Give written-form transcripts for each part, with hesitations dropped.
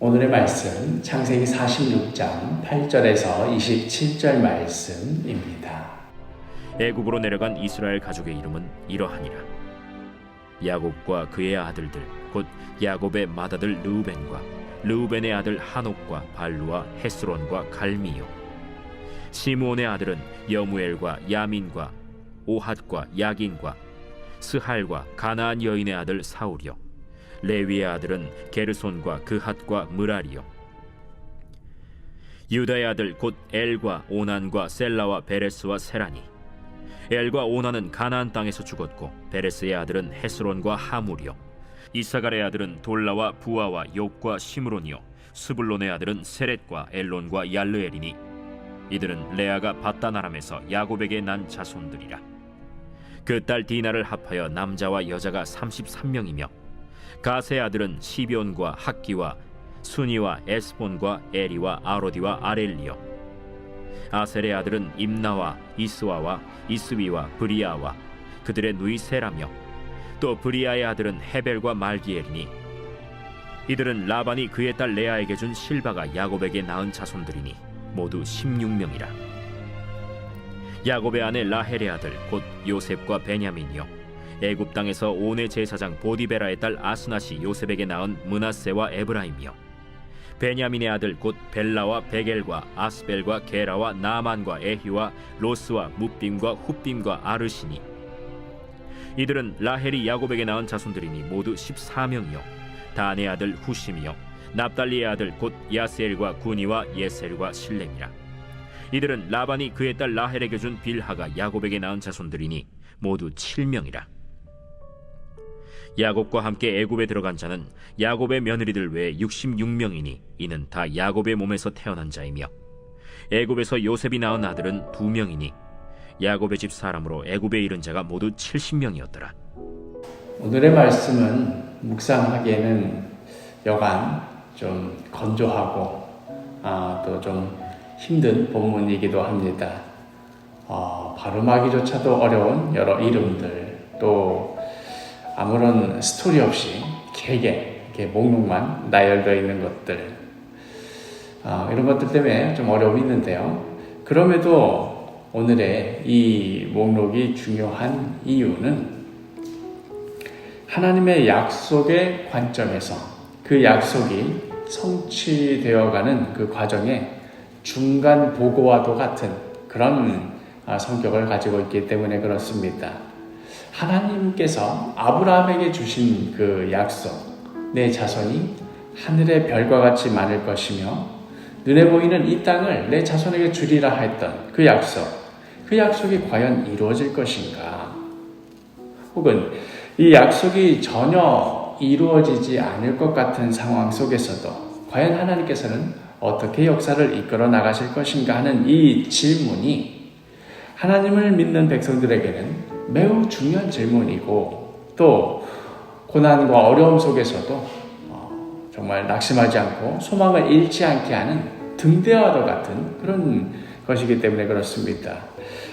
오늘의 말씀 창세기 46장 8절에서 27절 말씀입니다. 애굽으로 내려간 이스라엘 가족의 이름은 이러하니라. 야곱과 그의 아들들 곧 야곱의 맏아들 르우벤과 르우벤의 아들 하녹과 발루와 헤스론과 갈미요. 시므온의 아들은 여무엘과 야민과 오핫과 야긴과 스할과 가나안 여인의 아들 사울이요. 레위의 아들은 게르손과 그핫과 므라리요. 유다의 아들 곧 엘과 오난과 셀라와 베레스와 세라니. 엘과 오난은 가나안 땅에서 죽었고 베레스의 아들은 헤스론과 하물이요. 이사갈의 아들은 돌라와 부아와 욥과 시므론이요. 스불론의 아들은 세렛과 엘론과 얄르엘이니 이들은 레아가 밧단 아람에서 야곱에게 난 자손들이라. 그 딸 디나를 합하여 남자와 여자가 33명이며 가세의 아들은 시비온과 학기와 순이와 에스본과 에리와 아로디와 아렐리요. 아셀의 아들은 임나와 이스와와 이스위와 브리아와 그들의 누이 세라며 또 브리아의 아들은 헤벨과 말기엘이니 이들은 라반이 그의 딸 레아에게 준 실바가 야곱에게 낳은 자손들이니 모두 16명이라. 야곱의 아내 라헬의 아들 곧 요셉과 베냐민이요. 애굽 땅에서 온의 제사장 보디베라의 딸 아스낫이 요셉에게 낳은 므낫세와 에브라임이요. 베냐민의 아들 곧 벨라와 베겔과 아스벨과 게라와 나만과 에히와 로스와 뭇빔과 훗빔과 아르시니 이들은 라헬이 야곱에게 낳은 자손들이니 모두 14명이요. 단의 아들 후심이요. 납달리의 아들 곧 야스엘과 구니와 예셀과 실렘이라. 이들은 라반이 그의 딸 라헬에게 준 빌하가 야곱에게 낳은 자손들이니 모두 7명이라. 야곱과 함께 애굽에 들어간 자는 야곱의 며느리들 외에 66명이니 이는 다 야곱의 몸에서 태어난 자이며 애굽에서 요셉이 낳은 아들은 2명이니 야곱의 집 사람으로 애굽에 이른 자가 모두 70명이었더라. 오늘의 말씀은 묵상하기에는 여간 좀 건조하고 또 좀 힘든 본문이기도 합니다. 발음하기조차도 어려운 여러 이름들, 또 아무런 스토리 없이 길게 이렇게 목록만 나열되어 있는 것들, 이런 것들 때문에 좀 어려움이 있는데요. 그럼에도 오늘의 이 목록이 중요한 이유는 하나님의 약속의 관점에서 그 약속이 성취되어가는 그 과정에 중간 보고와도 같은 그런 성격을 가지고 있기 때문에 그렇습니다. 하나님께서 아브라함에게 주신 그 약속, 내 자손이 하늘의 별과 같이 많을 것이며 눈에 보이는 이 땅을 내 자손에게 주리라 했던 그 약속이 과연 이루어질 것인가? 혹은 이 약속이 전혀 이루어지지 않을 것 같은 상황 속에서도 과연 하나님께서는 어떻게 역사를 이끌어 나가실 것인가 하는 이 질문이 하나님을 믿는 백성들에게는 매우 중요한 질문이고, 또 고난과 어려움 속에서도 정말 낙심하지 않고 소망을 잃지 않게 하는 등대와도 같은 그런 것이기 때문에 그렇습니다.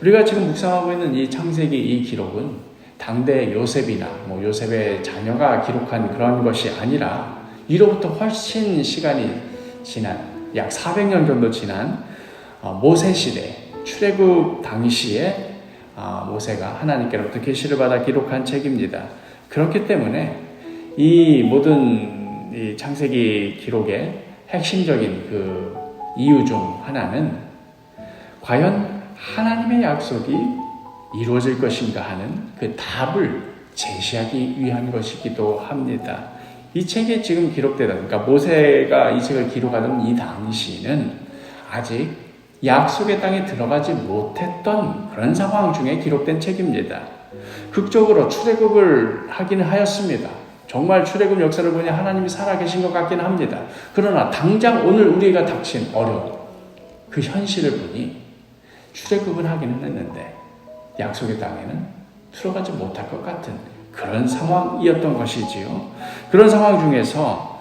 우리가 지금 묵상하고 있는 이 창세기 이 기록은 당대 요셉이나 요셉의 자녀가 기록한 그런 것이 아니라 이로부터 훨씬 시간이 지난 약 400년 정도 지난 모세 시대 출애굽 당시에 모세가 하나님께로부터 계시를 받아 기록한 책입니다. 그렇기 때문에 이 모든 이 창세기 기록의 핵심적인 그 이유 중 하나는 과연 하나님의 약속이 이루어질 것인가 하는 그 답을 제시하기 위한 것이기도 합니다. 이 책에 지금 기록되던, 그러니까 모세가 이 책을 기록하던 이 당시는 아직 약속의 땅에 들어가지 못했던 그런 상황 중에 기록된 책입니다. 극적으로 출애굽을 하긴 하였습니다. 정말 출애굽 역사를 보니 하나님이 살아계신 것 같긴 합니다. 그러나 당장 오늘 우리가 닥친 어려움, 그 현실을 보니 출애굽은 하기는 했는데 약속의 땅에는 들어가지 못할 것 같은 그런 상황이었던 것이지요. 그런 상황 중에서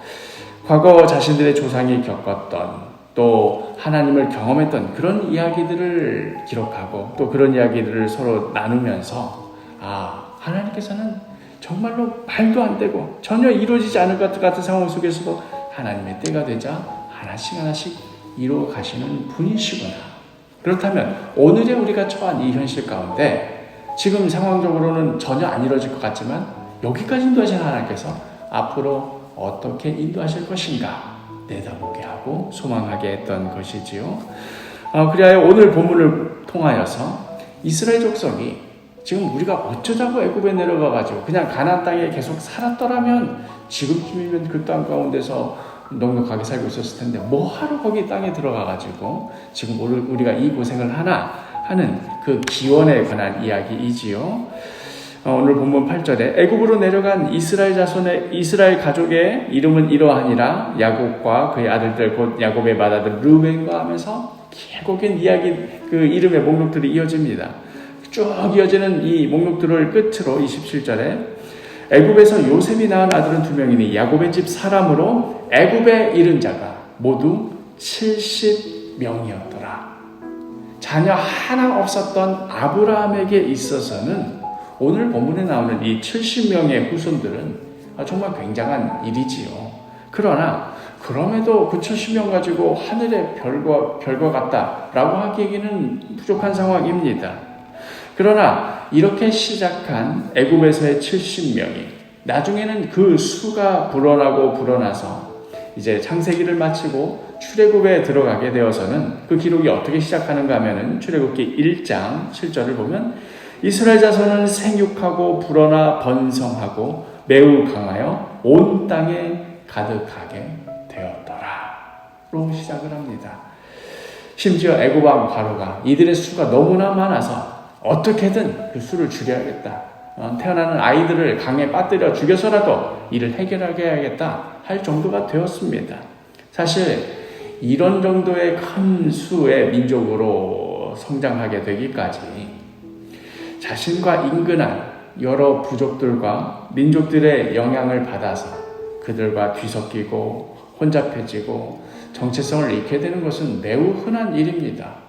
과거 자신들의 조상이 겪었던, 또 하나님을 경험했던 그런 이야기들을 기록하고 또 그런 이야기들을 서로 나누면서 하나님께서는 정말로 말도 안 되고 전혀 이루어지지 않을 것 같은 상황 속에서도 하나님의 때가 되자 하나씩 하나씩 이루어 가시는 분이시구나. 그렇다면 오늘의 우리가 처한 이 현실 가운데 지금 상황적으로는 전혀 안 이루어질 것 같지만 여기까지 인도하신 하나님께서 앞으로 어떻게 인도하실 것인가 내다보게 하고 소망하게 했던 것이지요. 그리하여 오늘 본문을 통하여서 이스라엘 족속이 지금 우리가 어쩌자고 애굽에 내려가가지고 그냥 가나안 땅에 계속 살았더라면 지금쯤이면 그 땅 가운데서 넉넉하게 살고 있었을 텐데 뭐하러 거기 땅에 들어가가지고 지금 우리가 이 고생을 하나 하는 그 기원에 관한 이야기이지요. 오늘 본문 8절에 애굽으로 내려간 이스라엘 자손의 이스라엘 가족의 이름은 이러하니라. 야곱과 그의 아들들 곧 야곱의 맏아들 르우벤과 하면서 길고긴 이야기 그 이름의 목록들이 이어집니다. 쭉 이어지는 이 목록들을 끝으로 27절에 애굽에서 요셉이 낳은 아들은 2명이니 야곱의 집 사람으로 애굽에 이른 자가 모두 70명이었더라. 자녀 하나 없었던 아브라함에게 있어서는 오늘 본문에 나오는 이 70명의 후손들은 정말 굉장한 일이지요. 그러나 그럼에도 그 70명 가지고 하늘의 별과 같다라고 하기에는 부족한 상황입니다. 그러나 이렇게 시작한 애굽에서의 70명이 나중에는 그 수가 불어나서 이제 창세기를 마치고 출애굽에 들어가게 되어서는 그 기록이 어떻게 시작하는가 하면은 출애굽기 1장 7절을 보면 이스라엘 자손은 생육하고 불어나 번성하고 매우 강하여 온 땅에 가득하게 되었더라로 시작을 합니다. 심지어 애굽 왕 바로가 이들의 수가 너무나 많아서 어떻게든 그 수를 줄여야겠다. 태어나는 아이들을 강에 빠뜨려 죽여서라도 이를 해결하게 해야겠다 할 정도가 되었습니다. 사실 이런 정도의 큰 수의 민족으로 성장하게 되기까지 자신과 인근한 여러 부족들과 민족들의 영향을 받아서 그들과 뒤섞이고 혼잡해지고 정체성을 잃게 되는 것은 매우 흔한 일입니다.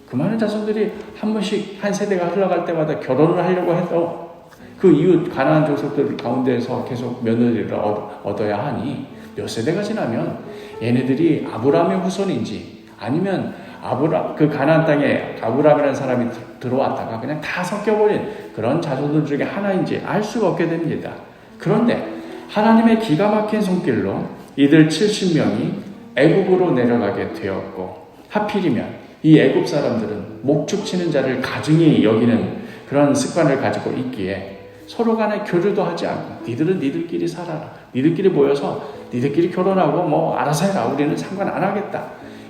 그 많은 자손들이 한 번씩 한 세대가 흘러갈 때마다 결혼을 하려고 해서 그 이웃 가나안 족속들 가운데서 계속 며느리를 얻어야 하니 몇 세대가 지나면 얘네들이 아브라함의 후손인지 아니면 그 가나안 땅에 아브라함이라는 사람이 들어왔다가 그냥 다 섞여버린 그런 자손들 중에 하나인지 알 수가 없게 됩니다. 그런데 하나님의 기가 막힌 손길로 이들 70명이 애굽으로 내려가게 되었고 하필이면 이 애굽 사람들은 목축치는 자를 가증히 여기는 그런 습관을 가지고 있기에 서로 간에 교류도 하지 않고 니들은 니들끼리 살아라. 니들끼리 모여서 니들끼리 결혼하고 뭐 알아서 해라. 우리는 상관 안 하겠다.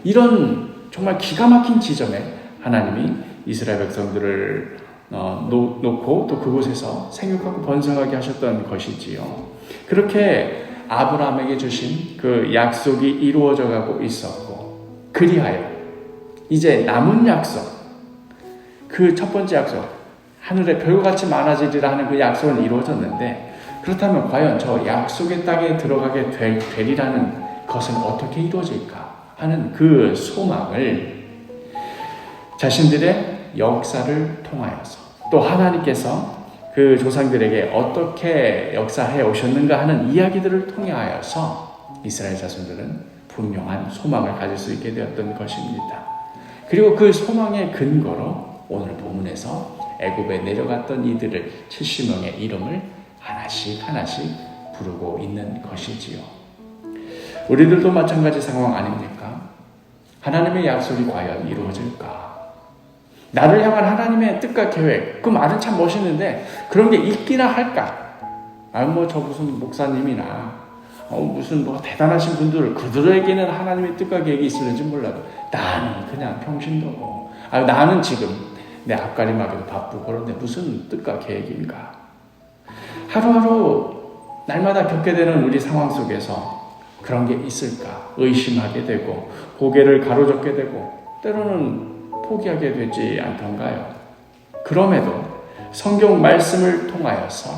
이런 정말 기가 막힌 지점에 하나님이 이스라엘 백성들을 놓고 또 그곳에서 생육하고 번성하게 하셨던 것이지요. 그렇게 아브라함에게 주신 그 약속이 이루어져 가고 있었고 그리하여 이제 남은 약속, 그 첫 번째 약속, 하늘에 별과 같이 많아지리라 하는 그 약속은 이루어졌는데 그렇다면 과연 저 약속의 땅에 들어가게 되리라는 것은 어떻게 이루어질까 하는 그 소망을 자신들의 역사를 통하여서 또 하나님께서 그 조상들에게 어떻게 역사해 오셨는가 하는 이야기들을 통하여서 이스라엘 자손들은 분명한 소망을 가질 수 있게 되었던 것입니다. 그리고 그 소망의 근거로 오늘 본문에서 애굽에 내려갔던 이들을 70명의 이름을 하나씩 부르고 있는 것이지요. 우리들도 마찬가지 상황 아닙니까? 하나님의 약속이 과연 이루어질까? 나를 향한 하나님의 뜻과 계획, 그 말은 참 멋있는데 그런 게 있기나 할까? 저 무슨 목사님이나 무슨 대단하신 분들 그들에게는 하나님의 뜻과 계획이 있을지 몰라도 나는 그냥 평신도고 나는 지금 내 앞가림하기도 바쁘고 그런데 무슨 뜻과 계획인가? 하루하루 날마다 겪게 되는 우리 상황 속에서 그런 게 있을까? 의심하게 되고 고개를 가로젓게 되고 때로는 포기하게 되지 않던가요? 그럼에도 성경 말씀을 통하여서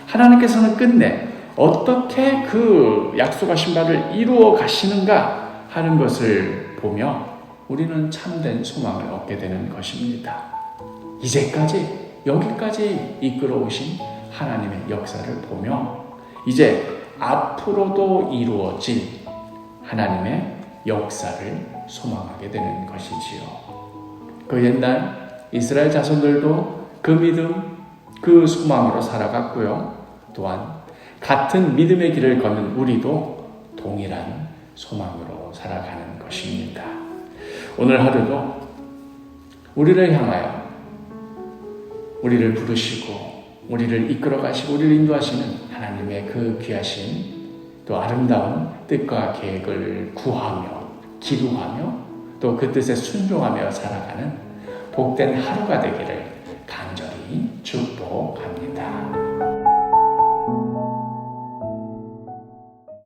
하나님께서는 끝내 어떻게 그 약속하신 바를 이루어 가시는가 하는 것을 보며 우리는 참된 소망을 얻게 되는 것입니다. 여기까지 이끌어 오신 하나님의 역사를 보며 이제 앞으로도 이루어질 하나님의 역사를 소망하게 되는 것이지요. 그 옛날 이스라엘 자손들도 그 믿음, 그 소망으로 살아갔고요. 또한 같은 믿음의 길을 걷는 우리도 동일한 소망으로 살아가는 것입니다. 오늘 하루도 우리를 향하여 우리를 부르시고 우리를 이끌어 가시고 우리를 인도하시는 하나님의 그 귀하신 또 아름다운 뜻과 계획을 구하며 기도하며 또 그 뜻에 순종하며 살아가는 복된 하루가 되기를 간절히 축복합니다.